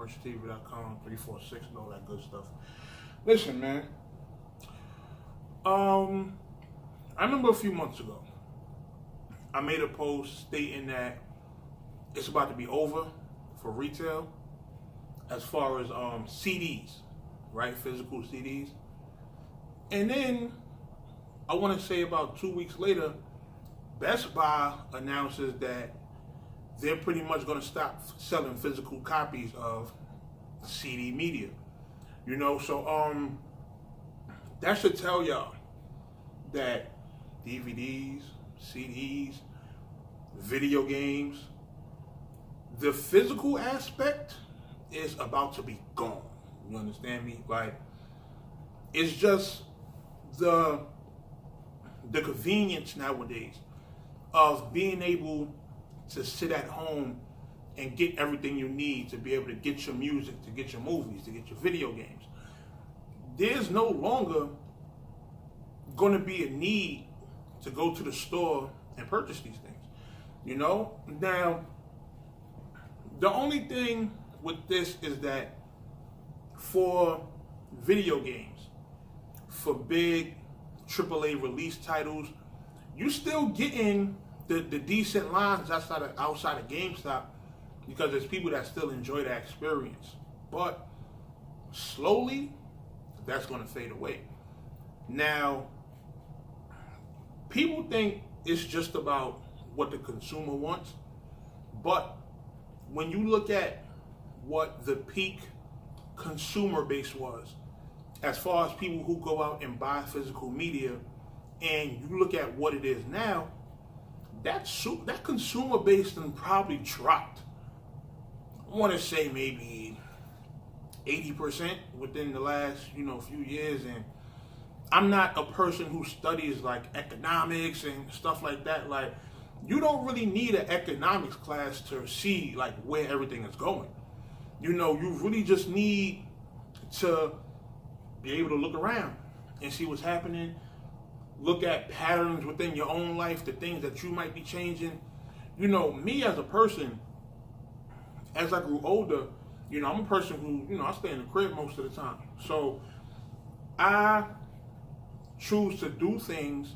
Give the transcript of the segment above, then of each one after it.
NoMercyTV.com, 346, and all that good stuff. Listen, man. I remember a few months ago, I made a post stating that it's about to be over for retail as far as CDs, right? Physical CDs. And then I want to say about 2 weeks later, Best Buy announces that they're pretty much going to stop selling physical copies of CD media. You know, so that should tell y'all that DVDs, CDs, video games, the physical aspect is about to be gone. You understand me? Like, it's just the convenience nowadays of being able to sit at home and get everything you need to be able to get your music, to get your movies, to get your video games. There's no longer going to be a need to go to the store and purchase these things. You know? Now, the only thing with this is that for video games, for big AAA release titles, you still getting the decent lines outside of GameStop, because there's people that still enjoy that experience. But slowly, that's going to fade away. Now, people think it's just about what the consumer wants, but when you look at what the peak consumer base was, as far as people who go out and buy physical media, and you look at what it is now, that consumer base then probably dropped. I want to say maybe 80% within the last, few years. And I'm not a person who studies like economics and stuff like that. Like, you don't really need an economics class to see like where everything is going. You really just need to be able to look around and see what's happening. Look at patterns within your own life, the things that you might be changing. Me as a person, as I grew older, I'm a person who, I stay in the crib most of the time. So I choose to do things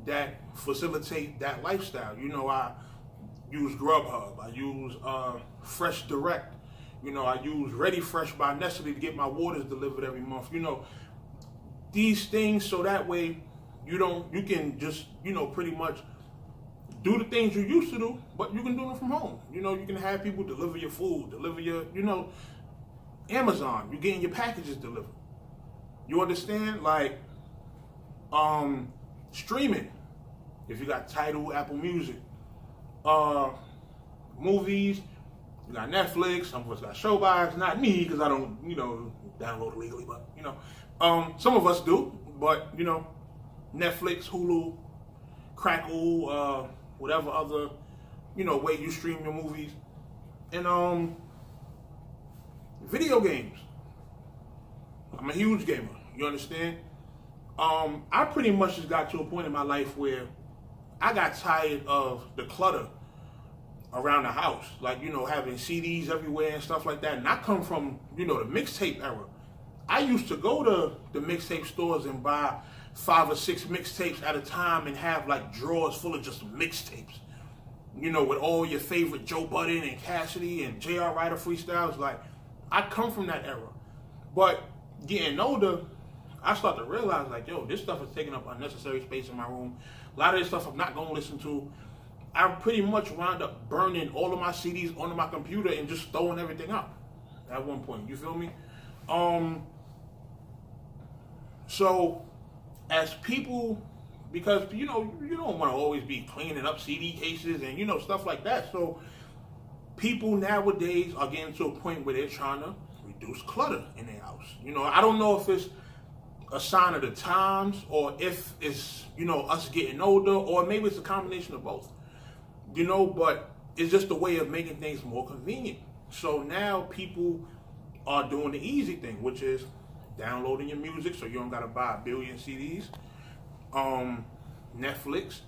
that facilitate that lifestyle. I use Grubhub, I use Fresh Direct, I use Ready Fresh by Nestle to get my waters delivered every month. These things, so that way you can just, pretty much do the things you used to do, but you can do them from home. You can have people deliver your food, deliver your, Amazon, you're getting your packages delivered. You understand? Like, streaming, if you got Tidal, Apple Music, movies, you got Netflix, some of us got Showbox, not me, because I don't, download illegally, but, some of us do, but, Netflix, Hulu, Crackle, whatever other, way you stream your movies, and, video games. I'm a huge gamer, you understand? I pretty much just got to a point in my life where I got tired of the clutter around the house, like, having CDs everywhere and stuff like that. And I come from, the mixtape era. I used to go to the mixtape stores and buy 5 or 6 mixtapes at a time and have like drawers full of just mixtapes, with all your favorite Joe Budden and Cassidy and J.R. Ryder freestyles. Like, I come from that era. But getting older, I start to realize, like, yo, this stuff is taking up unnecessary space in my room. A lot of this stuff I'm not going to listen to. I pretty much wound up burning all of my CDs onto my computer and just throwing everything out at one point. You feel me? So, as people, because, you don't want to always be cleaning up CD cases and, stuff like that. So, people nowadays are getting to a point where they're trying to reduce clutter in their house. I don't know if it's a sign of the times or if it's, us getting older, or maybe it's a combination of both. But it's just a way of making things more convenient. So now people are doing the easy thing, which is downloading your music so you don't got to buy a billion CDs. Netflix,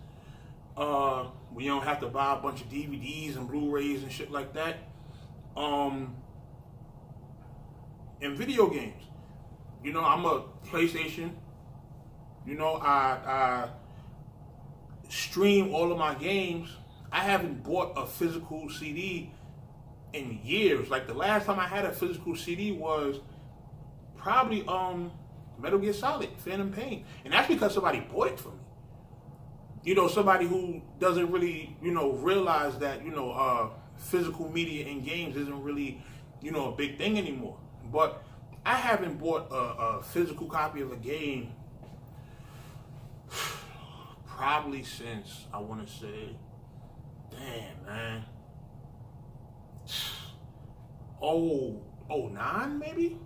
we don't have to buy a bunch of DVDs and Blu-rays and shit like that. in video games. You know, I'm a PlayStation. You know, I stream all of my games. I haven't bought a physical CD in years. Like the last time I had a physical CD was probably Metal Gear Solid, Phantom Pain. And that's because somebody bought it for me. You know, somebody who doesn't really, you know, realize that, you know, physical media in games isn't really, you know, a big thing anymore. But I haven't bought a physical copy of a game probably since, I want to say, damn, man, 09 maybe?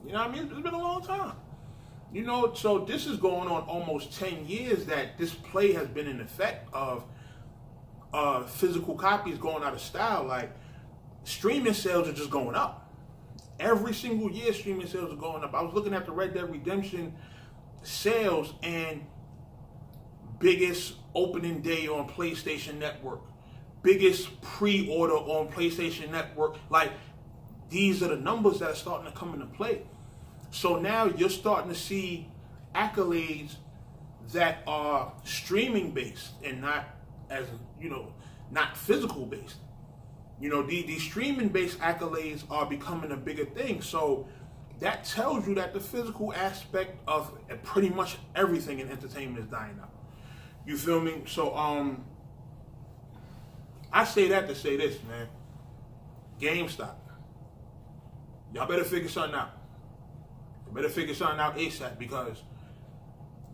You know what I mean? It's been a long time. You know, so this is going on almost 10 years that this play has been in effect of physical copies going out of style. Like, streaming sales are just going up. Every single year, streaming sales are going up. I was looking at the Red Dead Redemption sales, and biggest opening day on PlayStation Network, biggest pre-order on PlayStation Network. Like, these are the numbers that are starting to come into play. So now you're starting to see accolades that are streaming based and not, as you know, not physical based. You know, these streaming based accolades are becoming a bigger thing. So that tells you that the physical aspect of pretty much everything in entertainment is dying out. You feel me? So I say that to say this, man. Gamestop, y'all better figure something out. You better figure something out ASAP, because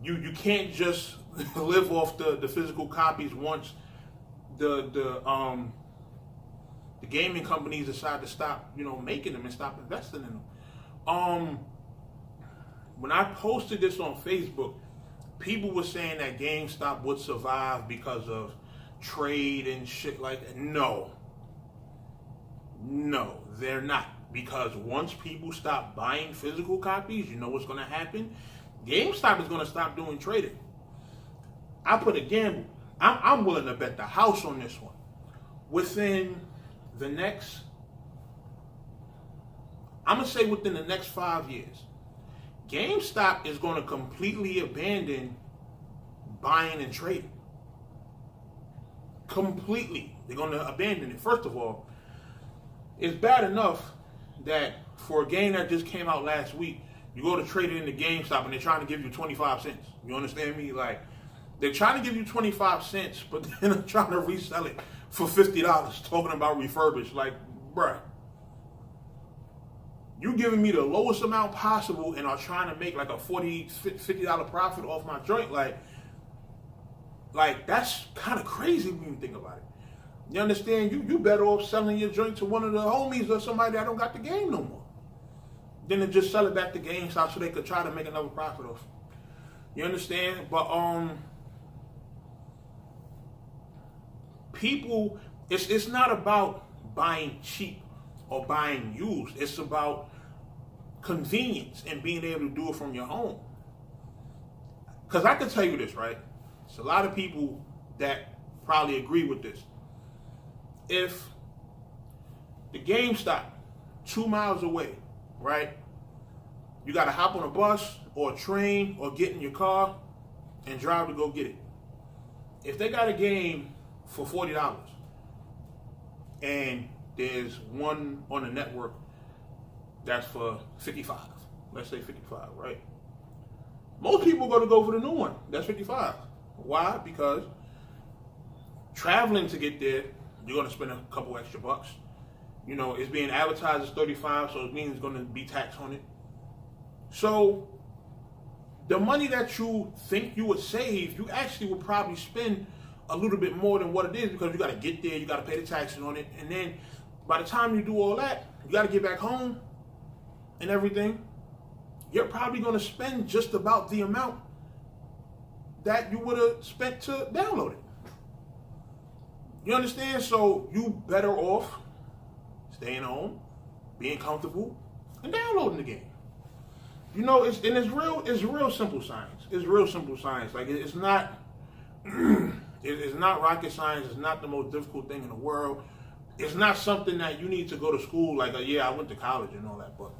you can't just live off the physical copies once the gaming companies decide to stop, you know, making them and stop investing in them. When I posted this on Facebook, people were saying that GameStop would survive because of trade and shit like that. No, they're not. Because once people stop buying physical copies, you know what's going to happen? GameStop is going to stop doing trading. I put a gamble. I'm willing to bet the house on this one. Within the next, I'm going to say within the next 5 years, GameStop is going to completely abandon buying and trading. Completely. They're going to abandon it. First of all, it's bad enough that for a game that just came out last week, you go to trade it into GameStop and they're trying to give you 25 cents. You understand me? Like, they're trying to give you 25 cents, but then they're trying to resell it for $50, talking about refurbished. Like, bruh, you giving me the lowest amount possible and are trying to make like a $40, $50 profit off my joint. Like that's kind of crazy when you think about it. You understand? You better off selling your joint to one of the homies or somebody that don't got the game no more than to just sell it back to GameStop so they could try to make another profit off it. You understand? But people, it's not about buying cheap or buying used. It's about convenience and being able to do it from your home. Because I can tell you this, right? There's a lot of people that probably agree with this. If the GameStop 2 miles away, right? You got to hop on a bus or a train or get in your car and drive to go get it. If they got a game for $40 and there's one on the network that's for $55, let's say $55, right? Most people are going to go for the new one. That's $55. Why? Because traveling to get there, you're going to spend a couple extra bucks. You know, it's being advertised as $35, so it means it's going to be tax on it. So the money that you think you would save, you actually would probably spend a little bit more than what it is, because you got to get there, you got to pay the taxes on it, and then by the time you do all that, you got to get back home and everything. You're probably going to spend just about the amount that you would have spent to download it. You understand? So you better off staying home, being comfortable, and downloading the game. You know, it's real simple science. It's real simple science. Like, it's not it's not rocket science. It's not the most difficult thing in the world. it's not something that you need to go to school. Like, yeah, I went to college and all that, but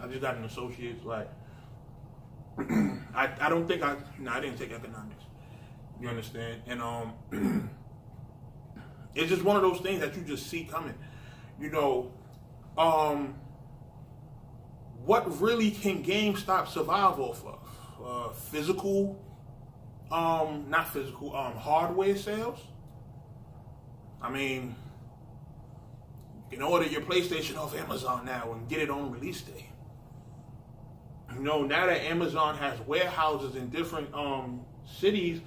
I just got an associate's. Like, I don't think I didn't take economics. You understand? And it's just one of those things that you just see coming. You know, what really can GameStop survive off of? Physical, not physical, hardware sales. I mean, you can order your PlayStation off Amazon now and get it on release day. You know, now that Amazon has warehouses in different cities,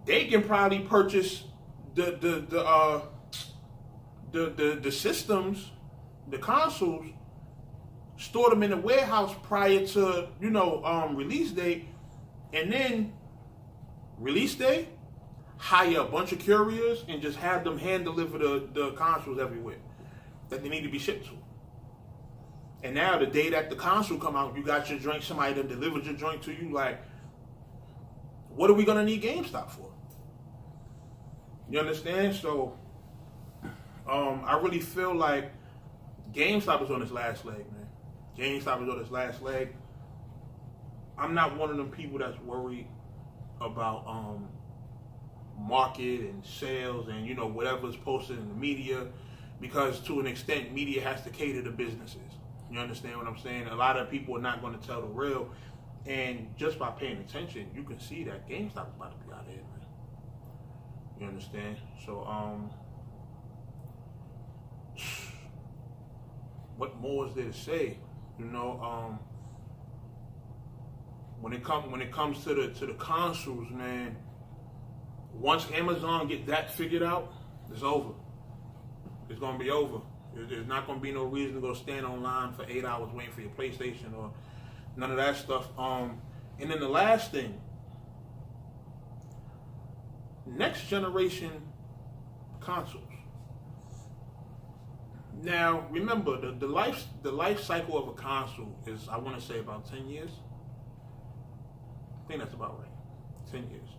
they can probably purchase the systems, the consoles, store them in the warehouse prior to, you know, release date, and then release day, hire a bunch of couriers and just have them hand deliver the consoles everywhere that they need to be shipped to. And now the day that the console come out, you got your joint, somebody that delivered your joint to you. Like, what are we gonna need GameStop for? You understand? So I really feel like GameStop is on its last leg, man. GameStop is on its last leg. I'm not one of them people that's worried about market and sales and, you know, whatever's posted in the media, because to an extent media has to cater to businesses. You understand what I'm saying? A lot of people are not going to tell the real, and just by paying attention you can see that GameStop is about to be out of here, man. You understand? So what more is there to say? You know, when it comes to the consoles, man, once Amazon get that figured out, it's over. It's gonna be over. There's not gonna be no reason to go stand online for 8 hours waiting for your PlayStation or none of that stuff. And then the last thing, next generation consoles. Now remember, the life cycle of a console is, I want to say, about 10 years. I think that's about right. 10 years.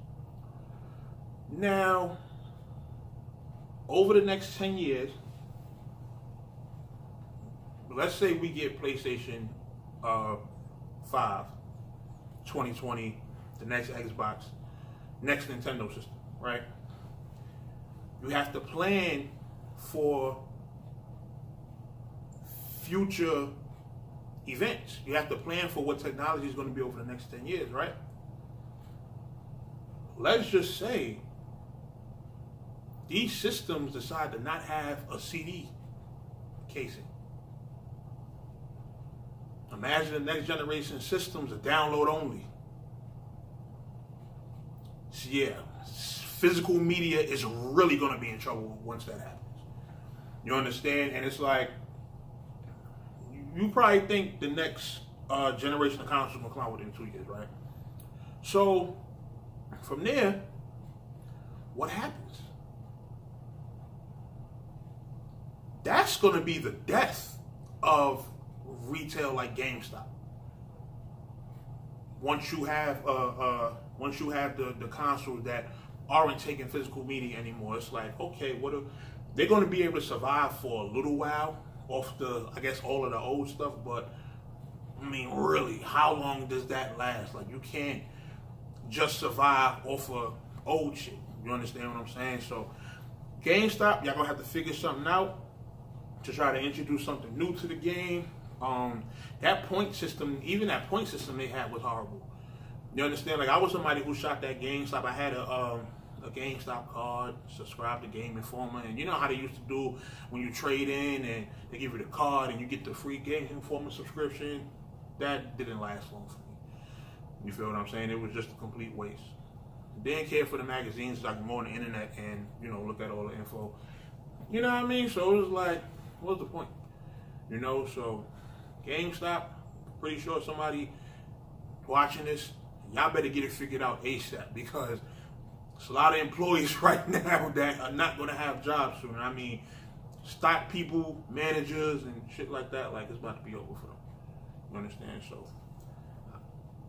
Now, over the next 10 years, let's say we get PlayStation 5, 2020, the next Xbox, next Nintendo system, right? You have to plan for future events. You have to plan for what technology is going to be over the next 10 years, right? Let's just say these systems decide to not have a CD casing. Imagine the next generation systems are download only. So yeah, physical media is really going to be in trouble once that happens. You understand? And it's like, you probably think the next generation of consoles will come out within 2 years, right? So from there, what happens? That's going to be the death of retail like GameStop. Once you have the consoles that aren't taking physical media anymore, it's like, okay, they're going to be able to survive for a little while off I guess all of the old stuff, but I mean, really, how long does that last? Like, you can't just survive off of old shit. You understand what I'm saying? So GameStop, y'all gonna have to figure something out to try to introduce something new to the game. That point system, even that point system they had was horrible. You understand? Like, I was somebody who shot that GameStop. I had a GameStop card, subscribed to Game Informer, and you know how they used to do when you trade in and they give you the card and you get the free Game Informer subscription. That didn't last long for me. You feel what I'm saying? It was just a complete waste. Didn't care for the magazines, so I could go on the internet and, you know, look at all the info. You know what I mean? So it was like, what's the point? You know, so GameStop, pretty sure somebody watching this, y'all better get it figured out ASAP, because there's a lot of employees right now that are not going to have jobs soon. I mean, stock people, managers, and shit like that, like, it's about to be over for them. You understand? So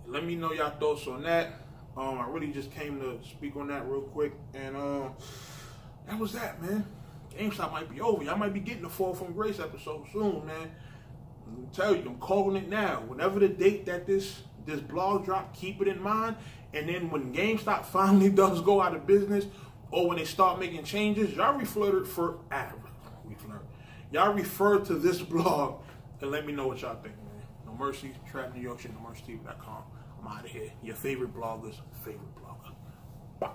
let me know y'all thoughts on that. I really just came to speak on that real quick, and that was that, man. GameStop might be over. Y'all might be getting the Fall from Grace episode soon, man. I'm tell you, I'm calling it now. Whenever the date that this blog drop, keep it in mind. And then when GameStop finally does go out of business, or when they start making changes, y'all y'all refer to this blog and let me know what y'all think, man. No Mercy, Trap New York shit, NoMercyTV.com. I'm out of here. Your favorite blogger's favorite blogger. Bye.